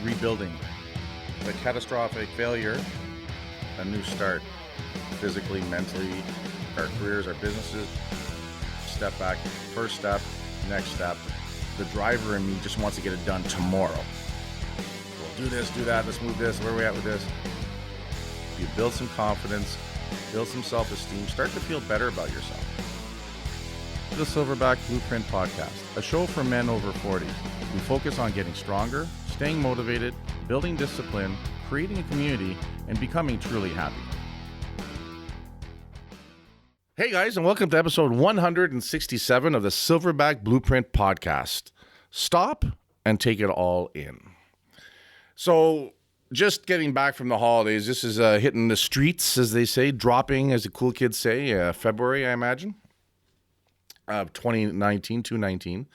rebuilding. The catastrophic failure, a new start. Physically, mentally, our careers, our businesses. Step back, first step, next step. The driver in me just wants to get it done tomorrow. We'll do this, do that, let's move this, where are we at with this? You build some confidence, build some self-esteem, start to feel better about yourself. The Silverback Blueprint Podcast, a show for men over 40. We focus on getting stronger, staying motivated, building discipline, creating a community, and becoming truly happy. Hey guys, and welcome to episode 167 of the Silverback Blueprint Podcast. Stop and take it all in. So, just getting back from the holidays, this is hitting the streets, as they say, dropping, as the cool kids say, February, I imagine, of 2019, 2/19.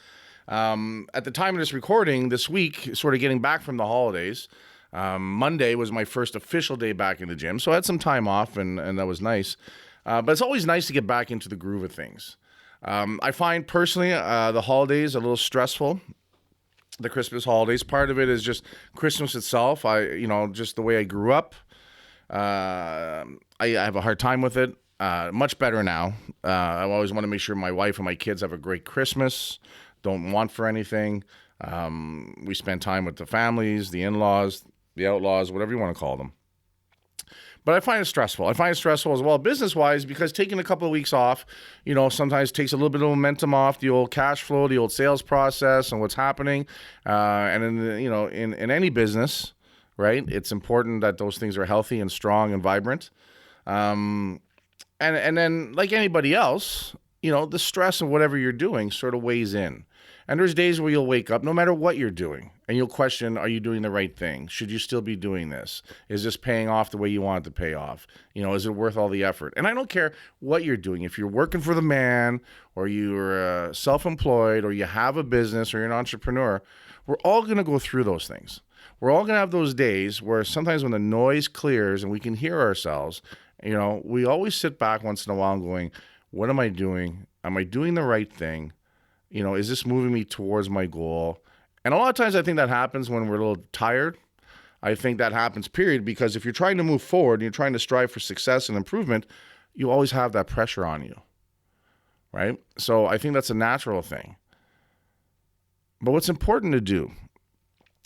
At the time of this recording, this week, sort of getting back from the holidays, Monday was my first official day back in the gym, so I had some time off, and that was nice. But it's always nice to get back into the groove of things. I find personally the holidays a little stressful. The Christmas holidays, part of it is just Christmas itself. Just the way I grew up. I have a hard time with it. Much better now. I always want to make sure my wife and my kids have a great Christmas. Don't want for anything. We spend time with the families, the in-laws, the outlaws, whatever you want to call them. But I find it stressful. I find it stressful as well business-wise because taking a couple of weeks off, sometimes takes a little bit of momentum off the old cash flow, the old sales process and what's happening. And in any business, right, it's important that those things are healthy and strong and vibrant. And then like anybody else, the stress of whatever you're doing sort of weighs in. And there's days where you'll wake up no matter what you're doing and you'll question, are you doing the right thing? Should you still be doing this? Is this paying off the way you want it to pay off? Is it worth all the effort? And I don't care what you're doing. If you're working for the man or you're self-employed or you have a business or you're an entrepreneur, we're all going to go through those things. We're all going to have those days where sometimes when the noise clears and we can hear ourselves, we always sit back once in a while going, what am I doing? Am I doing the right thing? Is this moving me towards my goal? And a lot of times I think that happens when we're a little tired. I think that happens, period, because if you're trying to move forward and you're trying to strive for success and improvement, you always have that pressure on you, right? So I think that's a natural thing. But what's important to do,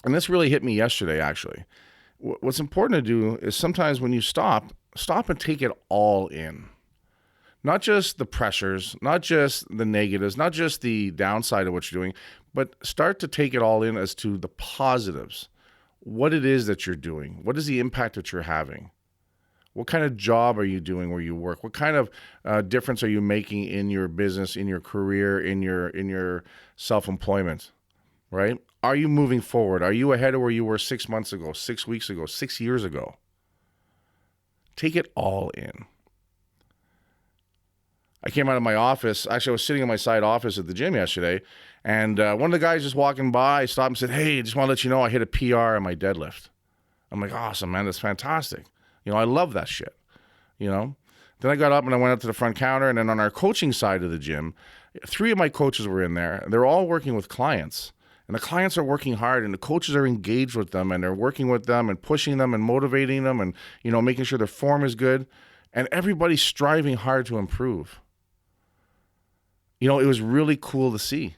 and this really hit me yesterday, actually, what's important to do is sometimes when you stop and take it all in. Not just the pressures, not just the negatives, not just the downside of what you're doing, but start to take it all in as to the positives. What it is that you're doing. What is the impact that you're having? What kind of job are you doing where you work? What kind of difference are you making in your business, in your career, in your self-employment, right? Are you moving forward? Are you ahead of where you were 6 months ago, 6 weeks ago, 6 years ago? Take it all in. I came out of my office. Actually, I was sitting in my side office at the gym yesterday, and one of the guys just walking by stopped and said, "Hey, just want to let you know I hit a PR on my deadlift." I'm like, "Awesome, man. That's fantastic. I love that shit." Then I got up and I went up to the front counter, and then on our coaching side of the gym, 3 of my coaches were in there. They're all working with clients, and the clients are working hard, and the coaches are engaged with them, and they're working with them and pushing them and motivating them and, making sure their form is good, and everybody's striving hard to improve. It was really cool to see.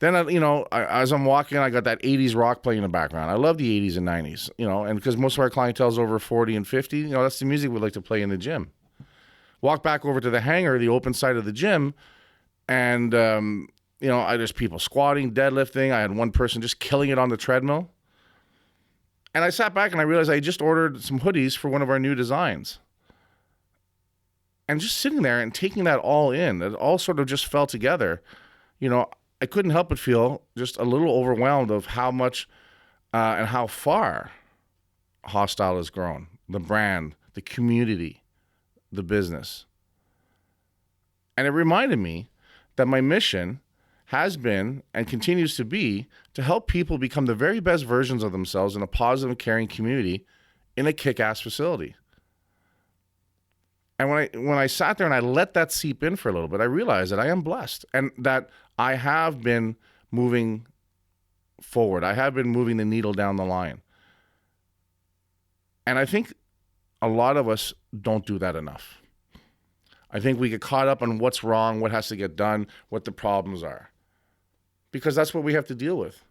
Then, as I'm walking, I got that 80s rock playing in the background. I love the 80s and 90s, and because most of our clientele is over 40 and 50, that's the music we like to play in the gym. Walk back over to the hangar, the open side of the gym, and, there's people squatting, deadlifting. I had one person just killing it on the treadmill. And I sat back and I realized I just ordered some hoodies for one of our new designs. And just sitting there and taking that all in, it all sort of just fell together. I couldn't help but feel just a little overwhelmed of how much and how far Hostile has grown. The brand, the community, the business. And it reminded me that my mission has been and continues to be to help people become the very best versions of themselves in a positive and caring community in a kick-ass facility. And when I sat there and I let that seep in for a little bit, I realized that I am blessed and that I have been moving forward. I have been moving the needle down the line. And I think a lot of us don't do that enough. I think we get caught up on what's wrong, what has to get done, what the problems are. Because that's what we have to deal with.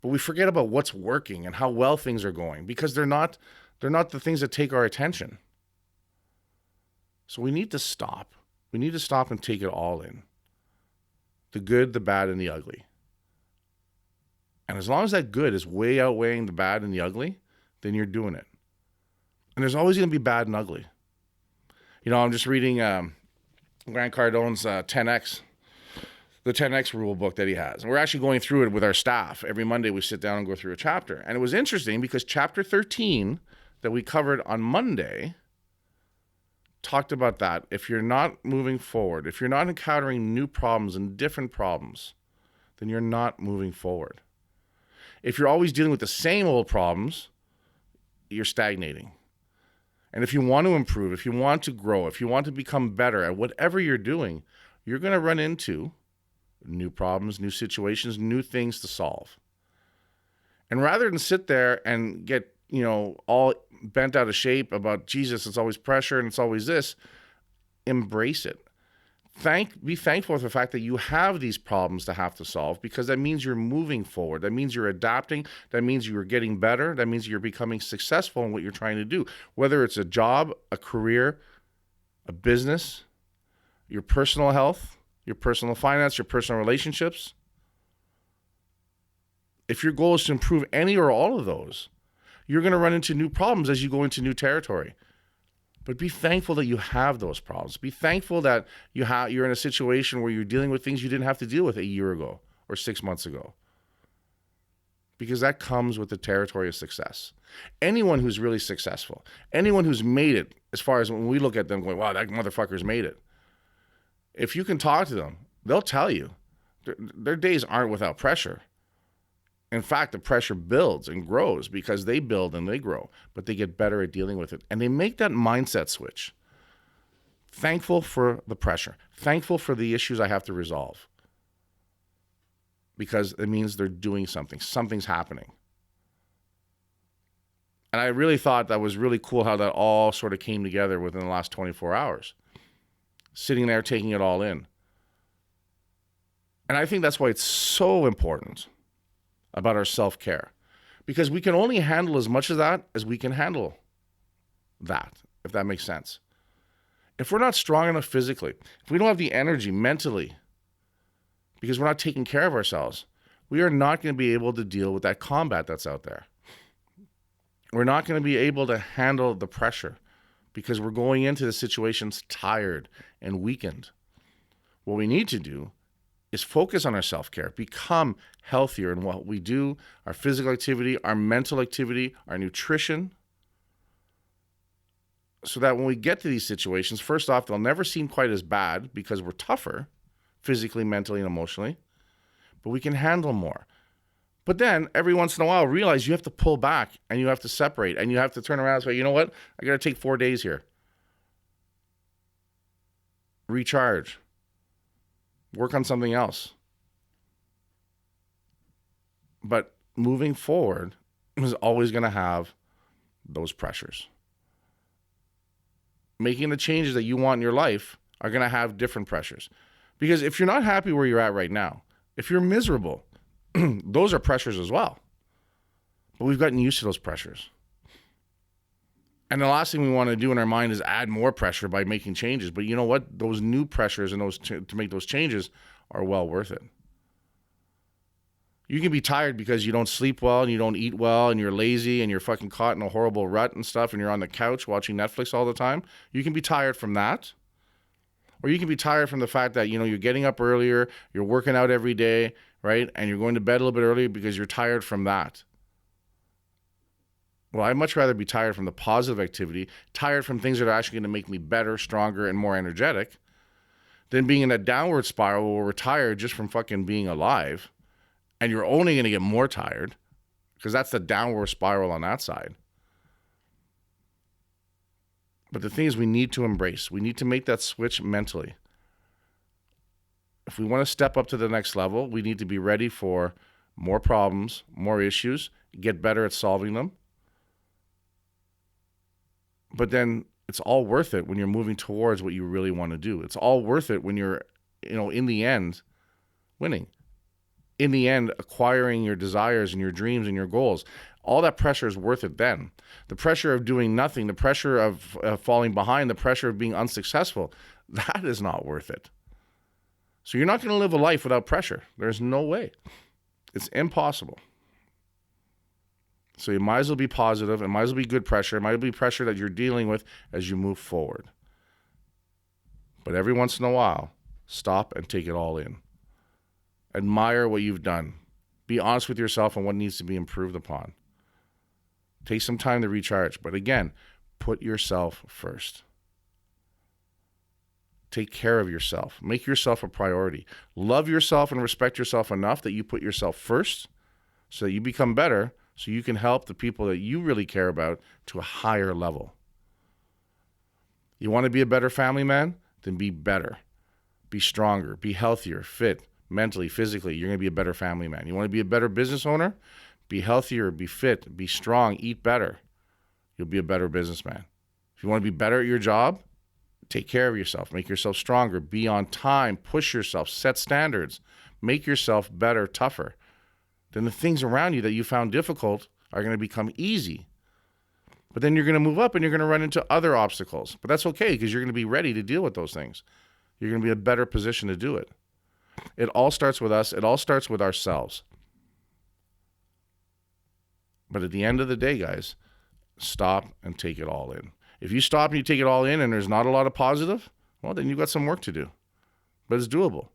But we forget about what's working and how well things are going because they're not the things that take our attention. So we need to stop. We need to stop and take it all in. The good, the bad, and the ugly. And as long as that good is way outweighing the bad and the ugly, then you're doing it. And there's always going to be bad and ugly. You know, I'm just reading Grant Cardone's 10X, the 10X rule book that he has. And we're actually going through it with our staff. Every Monday we sit down and go through a chapter. And it was interesting because chapter 13 that we covered on Monday talked about that. If you're not moving forward, if you're not encountering new problems and different problems, then you're not moving forward. If you're always dealing with the same old problems, you're stagnating. And if you want to improve, if you want to grow, if you want to become better at whatever you're doing, you're going to run into new problems, new situations, new things to solve. And rather than sit there and get, all bent out of shape about, Jesus, it's always pressure and it's always this, embrace it. Be thankful for the fact that you have these problems to have to solve because that means you're moving forward. That means you're adapting. That means you're getting better. That means you're becoming successful in what you're trying to do. Whether it's a job, a career, a business, your personal health, your personal finance, your personal relationships. If your goal is to improve any or all of those, you're going to run into new problems as you go into new territory. But be thankful that you have those problems. Be thankful that you're in a situation where you're dealing with things you didn't have to deal with a year ago or 6 months ago. Because that comes with the territory of success. Anyone who's really successful, anyone who's made it, as far as when we look at them going, wow, that motherfucker's made it. If you can talk to them, they'll tell you their days aren't without pressure. In fact, the pressure builds and grows because they build and they grow, but they get better at dealing with it. And they make that mindset switch. Thankful for the pressure. Thankful for the issues I have to resolve. Because it means they're doing something. Something's happening. And I really thought that was really cool how that all sort of came together within the last 24 hours. Sitting there, taking it all in. And I think that's why it's so important about our self-care, because we can only handle as much of that as we can handle that, if that makes sense. If we're not strong enough physically, if we don't have the energy mentally, because we're not taking care of ourselves, we are not going to be able to deal with that combat that's out there. We're not going to be able to handle the pressure because we're going into the situations tired and weakened. What we need to do is focus on our self-care, become healthier in what we do, our physical activity, our mental activity, our nutrition, so that when we get to these situations, first off, they'll never seem quite as bad because we're tougher physically, mentally, and emotionally, but we can handle more. But then every once in a while, realize you have to pull back and you have to separate and you have to turn around and say, you know what? I got to take 4 days here. Recharge. Work on something else. But moving forward is always going to have those pressures. Making the changes that you want in your life are going to have different pressures. Because if you're not happy where you're at right now, if you're miserable, those are pressures as well. But we've gotten used to those pressures. And the last thing we want to do in our mind is add more pressure by making changes. But you know what? Those new pressures and those to make those changes are well worth it. You can be tired because you don't sleep well and you don't eat well and you're lazy and you're fucking caught in a horrible rut and stuff and you're on the couch watching Netflix all the time. You can be tired from that. Or you can be tired from the fact that, you're getting up earlier, you're working out every day, right? And you're going to bed a little bit earlier because you're tired from that. Well, I'd much rather be tired from the positive activity, tired from things that are actually going to make me better, stronger, and more energetic, than being in that downward spiral where we're tired just from fucking being alive, and you're only going to get more tired, because that's the downward spiral on that side. But the thing is, we need to embrace. We need to make that switch mentally. If we want to step up to the next level, we need to be ready for more problems, more issues, get better at solving them. But then it's all worth it when you're moving towards what you really want to do. It's all worth it when you're, in the end, winning. In the end, acquiring your desires and your dreams and your goals. All that pressure is worth it then. The pressure of doing nothing, the pressure of falling behind, the pressure of being unsuccessful, that is not worth it. So you're not going to live a life without pressure. There's no way. It's impossible. So you might as well be positive. It might as well be good pressure. It might be pressure that you're dealing with as you move forward. But every once in a while, stop and take it all in. Admire what you've done. Be honest with yourself on what needs to be improved upon. Take some time to recharge. But again, put yourself first. Take care of yourself. Make yourself a priority. Love yourself and respect yourself enough that you put yourself first so that you become better, so you can help the people that you really care about to a higher level. You want to be a better family man? Then be better. Be stronger. Be healthier, fit, mentally, physically. You're going to be a better family man. You want to be a better business owner? Be healthier, be fit, be strong, eat better. You'll be a better businessman. If you want to be better at your job, take care of yourself. Make yourself stronger. Be on time. Push yourself. Set standards. Make yourself better, tougher. Then the things around you that you found difficult are going to become easy. But then you're going to move up and you're going to run into other obstacles. But that's okay because you're going to be ready to deal with those things. You're going to be in a better position to do it. It all starts with us. It all starts with ourselves. But at the end of the day, guys, stop and take it all in. If you stop and you take it all in and there's not a lot of positive, well, then you've got some work to do. But it's doable.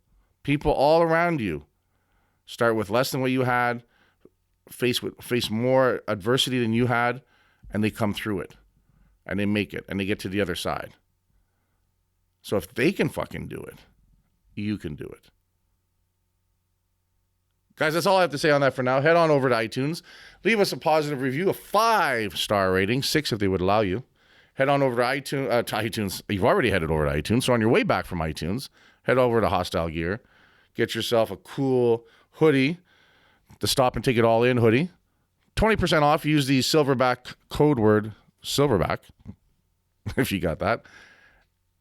People all around you start with less than what you had, face more adversity than you had, and they come through it. And they make it. And they get to the other side. So if they can fucking do it, you can do it. Guys, that's all I have to say on that for now. Head on over to iTunes. Leave us a positive review, a 5-star rating, 6 if they would allow you. Head on over to iTunes. You've already headed over to iTunes. So on your way back from iTunes, head over to Hostile Gear. Get yourself a cool hoodie, the Stop and Take It All In hoodie. 20% off. Use the Silverback code word, Silverback, if you got that.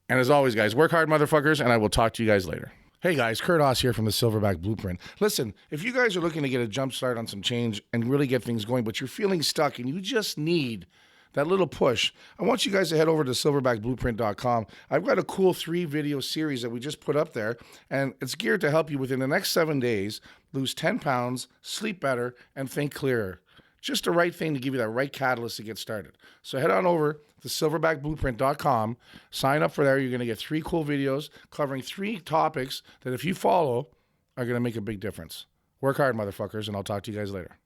And as always, guys, work hard, motherfuckers, and I will talk to you guys later. Hey guys, Kurt Haas here from the Silverback Blueprint. Listen, if you guys are looking to get a jump start on some change and really get things going, but you're feeling stuck and you just need that little push, I want you guys to head over to silverbackblueprint.com. I've got a cool 3-video series that we just put up there, and it's geared to help you within the next 7 days lose 10 pounds, sleep better, and think clearer. Just the right thing to give you that right catalyst to get started. So head on over to silverbackblueprint.com. Sign up for there. You're going to get 3 cool videos covering 3 topics that if you follow are going to make a big difference. Work hard, motherfuckers, and I'll talk to you guys later.